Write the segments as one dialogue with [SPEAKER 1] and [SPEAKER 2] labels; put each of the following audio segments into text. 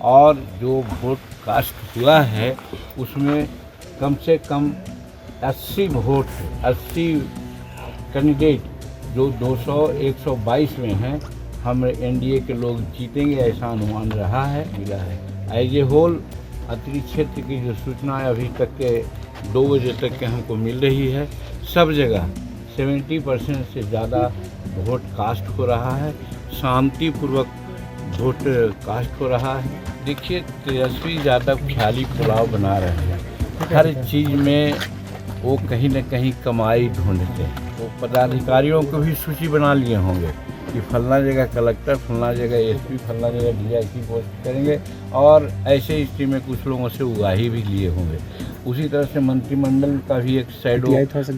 [SPEAKER 1] और जो vote cast हुआ है उसमें कम से कम 80 वोट 80 कैंडिडेट जो 200 122 में हैं, हम एनडीए के लोग जीतेंगे ऐसा अनुमान रहा है, मिला है। एज ए होल अत्रि क्षेत्र की जो सूचना अभी तक के 2 बजे तक के हमको मिल रही है, सब जगह 70% से ज़्यादा वोट कास्ट हो रहा है, शांतिपूर्वक वोट कास्ट हो रहा है। देखिए, तेजस्वी यादव ख्याली पुलाव बना रहे हैं, हर चीज़ में वो कहीं न कहीं कमाई ढूंढते हैं। वो पदाधिकारियों को भी सूची बना लिए होंगे कि फलना जगह कलेक्टर, फलना जगह एसपी, फलना जगह डीआईजी पोस्ट करेंगे, और ऐसे स्थिति में कुछ लोगों से उगाही भी लिए होंगे। उसी तरह से मंत्रिमंडल का भी एक शैडो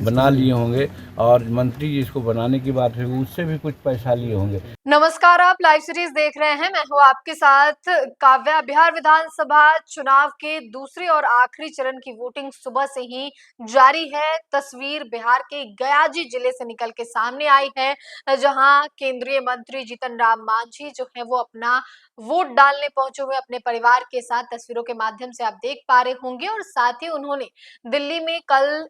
[SPEAKER 1] बना लिए होंगे, और मंत्री जिसको बनाने की बात है उससे भी कुछ पैसा लिए होंगे।
[SPEAKER 2] नमस्कार, आप लाइव सीरीज देख रहे हैं। मैं हूं आपके साथ काव्या। बिहार विधानसभा चुनाव के दूसरे और आखिरी चरण की वोटिंग सुबह से ही जारी है। तस्वीर बिहार के गयाजी जिले से निकल के सामने आई है, जहां केंद्रीय मंत्री जीतन राम मांझी जो है वो अपना वोट डालने पहुंचे हुए अपने परिवार के साथ, तस्वीरों के माध्यम से आप देख पा रहे होंगे। और साथ ही उन्होंने दिल्ली में कल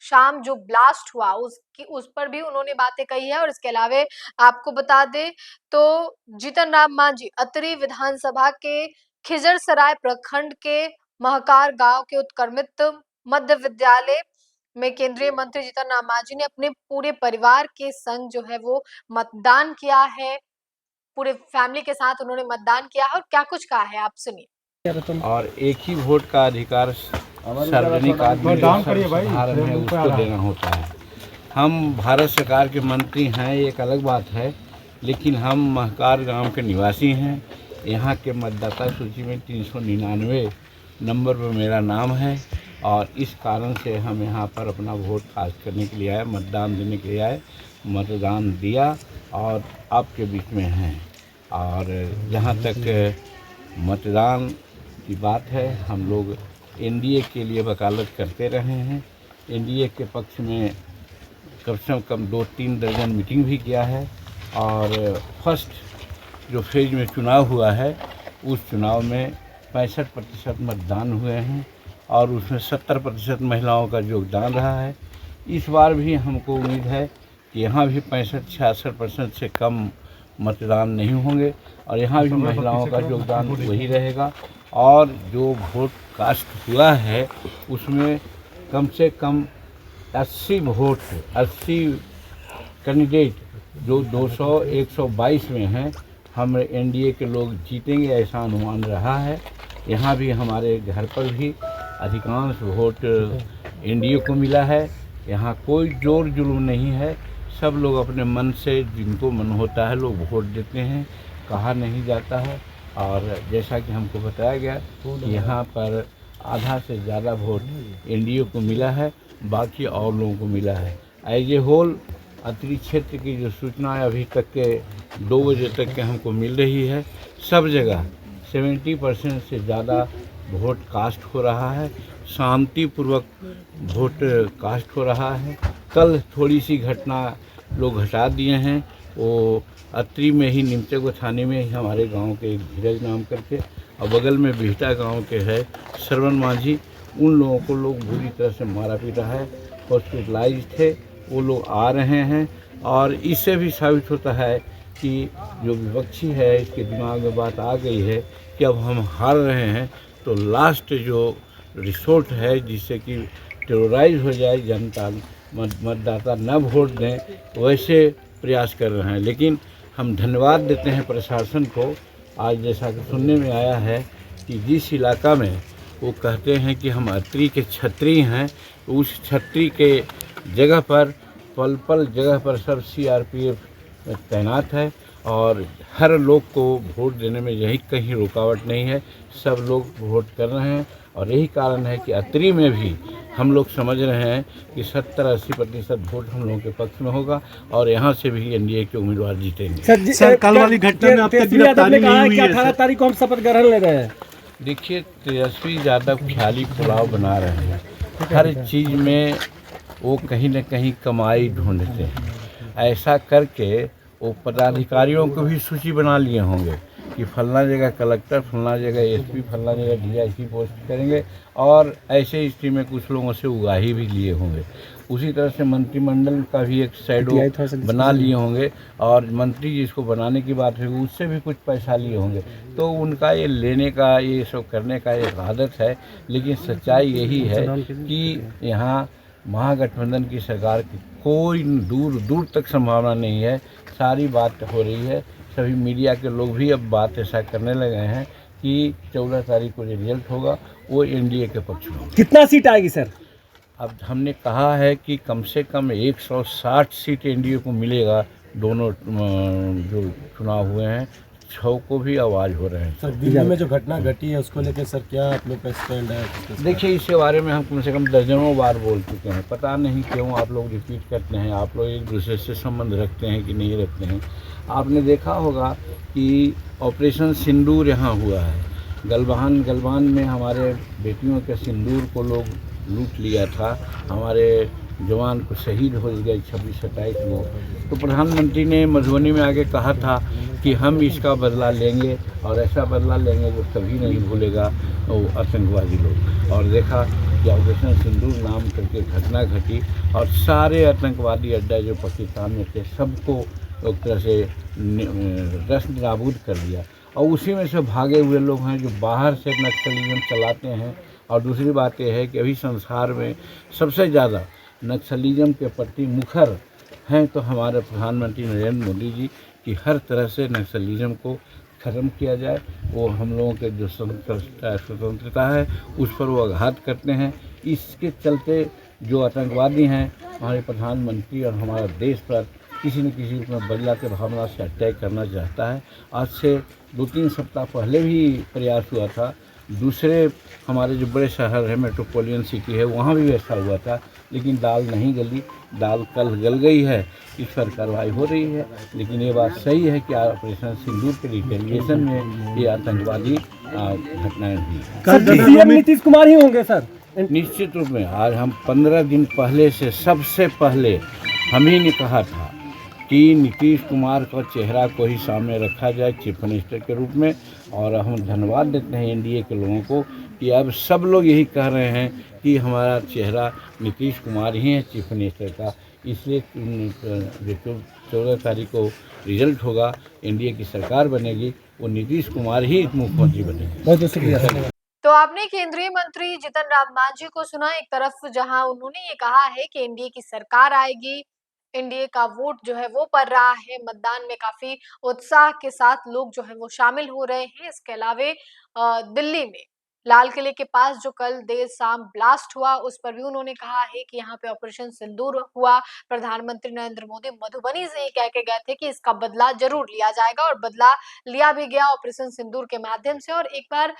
[SPEAKER 2] शाम जो ब्लास्ट हुआ उस पर भी उन्होंने बातें कही है। और इसके अलावा आपको बता दें तो जीतन राम मांझी अत्रि विधानसभा के खिजरसराय प्रखंड के महकार गांव के उत्क्रमित मध्य विद्यालय में केंद्रीय मंत्री जीतन राम मांझी ने अपने पूरे परिवार के संग जो है वो मतदान किया है। पूरे फैमिली के साथ उन्होंने मतदान किया है, और क्या कुछ कहा है आप सुनिए।
[SPEAKER 1] और एक ही वोट का अधिकार सार्वजनिक आदमी जो साधारण है उसको देना होता है। हम भारत सरकार के मंत्री हैं, एक अलग बात है, लेकिन हम महकार गांव के निवासी हैं। यहाँ के मतदाता सूची में 399 नंबर पर मेरा नाम है, और इस कारण से हम यहाँ पर अपना वोट कास्ट करने के लिए आए, मतदान देने के लिए आए। मतदान दिया और आपके बीच में हैं। और जहाँ तक मतदान की बात है, हम लोग एनडीए के लिए वकालत करते रहे हैं। एनडीए के पक्ष में कम से कम 2-3 दर्जन मीटिंग भी किया है, और फर्स्ट जो फेज में चुनाव हुआ है उस चुनाव में 65% मतदान हुए हैं, और उसमें 70% महिलाओं का योगदान रहा है। इस बार भी हमको उम्मीद है कि यहाँ भी 65-66% से कम मतदान नहीं होंगे, और यहाँ भी महिलाओं का योगदान वही रहेगा। और जो वोट कास्ट हुआ है उसमें कम से कम 80 वोट 80 कैंडिडेट जो 200 122 में हैं, हम एनडीए के लोग जीतेंगे ऐसा अनुमान रहा है। यहाँ भी हमारे घर पर भी अधिकांश वोट एनडीए को मिला है। यहाँ कोई जोर जुलूम नहीं है, सब लोग अपने मन से जिनको मन होता है लोग वोट देते हैं, कहा नहीं जाता है। और जैसा कि हमको बताया गया कि यहाँ पर आधा से ज़्यादा वोट एनडीए को मिला है, बाकी और लोगों को मिला है। एज ए होल अत्रि क्षेत्र की जो सूचना अभी तक के 2 बजे तक के हमको मिल रही है, सब जगह 70% से ज़्यादा वोट कास्ट हो रहा है, शांतिपूर्वक वोट कास्ट हो रहा है। कल थोड़ी सी घटना लोग घटा दिए हैं, वो अत्रि में ही निमचगो थाने में ही हमारे गांव के एक धीरज नाम करके, और बगल में बिहटा गांव के है श्रवण मांझी, उन लोगों को लोग बुरी तरह से मारा पीटा है, हॉस्पिटलाइज थे, वो लोग आ रहे हैं। और इससे भी साबित होता है कि जो विपक्षी है इसके दिमाग में बात आ गई है कि अब हम हार रहे हैं, तो लास्ट जो रिसोर्ट है जिससे कि टेरोराइज हो जाए जनता, मतदाता न वोट दें, वैसे प्रयास कर रहे हैं। लेकिन हम धन्यवाद देते हैं प्रशासन को। आज जैसा कि सुनने में आया है कि जिस इलाका में वो कहते हैं कि हम अत्रि के छत्री हैं, उस छत्री के जगह पर पल पल जगह पर सब सीआरपीएफ तैनात है, और हर लोग को वोट देने में यही कहीं रुकावट नहीं है, सब लोग वोट कर रहे हैं। और यही कारण है कि अत्रि में भी हम लोग समझ रहे हैं कि 70-80% वोट हम लोगों के पक्ष में होगा, और यहाँ से भी एनडीए के उम्मीदवार जीतेंगे।
[SPEAKER 3] सर कल वाली घटना में अब तक गिरफ्तारी नहीं हुई है। 18 तारीख को हम शपथ ग्रहण ले रहे हैं।
[SPEAKER 1] देखिए, तेजस्वी यादव ख्याली पुलाव बना रहे हैं, हर चीज़ में वो कहीं न कहीं कमाई ढूंढते हैं। ऐसा करके वो पदाधिकारियों को भी सूची बना लिए होंगे कि फलना जगह कलेक्टर, फलना जगह एसपी, फलना जगह डीआईजी पोस्ट करेंगे, और ऐसे स्थिति में कुछ लोगों से उगाही भी लिए होंगे। उसी तरह से मंत्रिमंडल का भी एक शैडो बना लिए होंगे, और मंत्री जिसको बनाने की बात है उससे भी कुछ पैसा लिए होंगे। तो उनका ये लेने का, ये सब करने का एक आदत है। लेकिन सच्चाई यही है कि यहाँ महागठबंधन की सरकार की कोई दूर दूर तक संभावना नहीं है। सारी बात हो रही है, सभी मीडिया के लोग भी अब बात ऐसा करने लगे हैं कि 14 तारीख को जो रिजल्ट होगा वो एनडीए के पक्ष में होगा।
[SPEAKER 3] कितना सीट आएगी सर?
[SPEAKER 1] अब हमने कहा है कि कम से कम 160 सीट एनडीए को मिलेगा। दोनों जो चुनाव हुए हैं 6 को भी आवाज़ हो रहे हैं।
[SPEAKER 4] सर दिल्ली में जो घटना घटी है उसको लेकर सर क्या आप लोग का स्टैंड है?
[SPEAKER 1] देखिए, इसके बारे में हम कम से कम दर्जनों बार बोल चुके हैं। पता नहीं क्यों आप लोग रिपीट करते हैं। आप लोग एक दूसरे से संबंध रखते हैं कि नहीं रखते हैं। आपने देखा होगा कि ऑपरेशन सिंदूर यहाँ हुआ है। गलवान में हमारे बेटियों के सिंदूर को लोग लूट लिया था। हमारे जवान को शहीद हो गए 26-27 को। तो प्रधानमंत्री ने मधुबनी में आके कहा था कि हम इसका बदला लेंगे, और ऐसा बदला लेंगे जो कभी नहीं भूलेगा वो आतंकवादी लोग। और देखा कि ऑपरेशन सिंदूर नाम करके घटना घटी, और सारे आतंकवादी अड्डा जो पाकिस्तान में थे सबको एक तरह से रस नाबूद कर दिया। और उसी में से भागे हुए लोग हैं जो बाहर से नक्सलिज्म चलाते हैं। और दूसरी बात यह है कि अभी संसार में सबसे ज़्यादा नक्सलिज्म के प्रति मुखर हैं तो हमारे प्रधानमंत्री नरेंद्र मोदी जी, कि हर तरह से नक्सलिज्म को ख़त्म किया जाए। वो हम लोगों के जो स्वतंत्रता है उस पर वो आघात करते हैं। इसके चलते जो आतंकवादी हैं हमारे प्रधानमंत्री और हमारा देश पर किसी न किसी रूप में बदला के भावना से अटैक करना चाहता है। आज से 2-3 सप्ताह पहले भी प्रयास हुआ था। दूसरे हमारे जो बड़े शहर है, मेट्रोपॉलिटन सिटी है, वहाँ भी वैसा हुआ था, लेकिन दाल नहीं गली। दाल कल गल गई है, इस पर कार्रवाई हो रही है। लेकिन ये बात सही है कि ऑपरेशन सिंदूर के रिटेलिएशन में ये आतंकवादी घटनाएं हुई।
[SPEAKER 3] सीएम नीतीश कुमार ही होंगे सर?
[SPEAKER 1] निश्चित रूप में। आज हम 15 दिन पहले से सबसे पहले हम ही ने कहा था कि नीतीश कुमार का चेहरा को ही सामने रखा जाए चीफ मिनिस्टर के रूप में। और हम धन्यवाद देते हैं एनडीए के लोगों को कि अब सब लोग यही कह रहे हैं कि हमारा चेहरा नीतीश कुमार ही है चीफ मिनिस्टर का। इसलिए जो 14 तारीख को रिजल्ट होगा, एनडीए की सरकार बनेगी, वो नीतीश कुमार ही मुख्यमंत्री बनेंगे।
[SPEAKER 3] बहुत शुक्रिया।
[SPEAKER 2] तो आपने केंद्रीय मंत्री जीतन राम मांझी को सुना। एक तरफ जहां उन्होंने ये कहा है कि एनडीए की सरकार आएगी, एनडीए का वोट जो है वो पड़ रहा है, मतदान में काफी उत्साह के साथ लोग जो है वो शामिल हो रहे हैं। इसके अलावे दिल्ली में लाल किले के पास जो कल देर शाम ब्लास्ट हुआ उस पर भी उन्होंने कहा है कि यहाँ पे ऑपरेशन सिंदूर हुआ। प्रधानमंत्री नरेंद्र मोदी मधुबनी से ये कह के गए थे कि इसका बदला जरूर लिया जाएगा, और बदला लिया भी गया ऑपरेशन सिंदूर के माध्यम से। और एक बार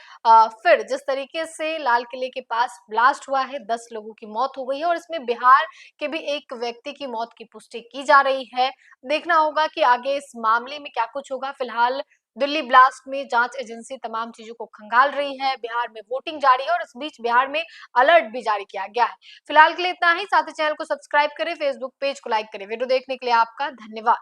[SPEAKER 2] फिर जिस तरीके से लाल किले के पास ब्लास्ट हुआ है, 10 लोगों की मौत हो गई है, और इसमें बिहार के भी एक व्यक्ति की मौत की पुष्टि की जा रही है। देखना होगा कि आगे इस मामले में क्या कुछ होगा। फिलहाल दिल्ली ब्लास्ट में जांच एजेंसी तमाम चीजों को खंगाल रही है। बिहार में वोटिंग जारी है, और इस बीच बिहार में अलर्ट भी जारी किया गया है। फिलहाल के लिए इतना ही। साथ ही चैनल को सब्सक्राइब करें, फेसबुक पेज को लाइक करें। वीडियो देखने के लिए आपका धन्यवाद।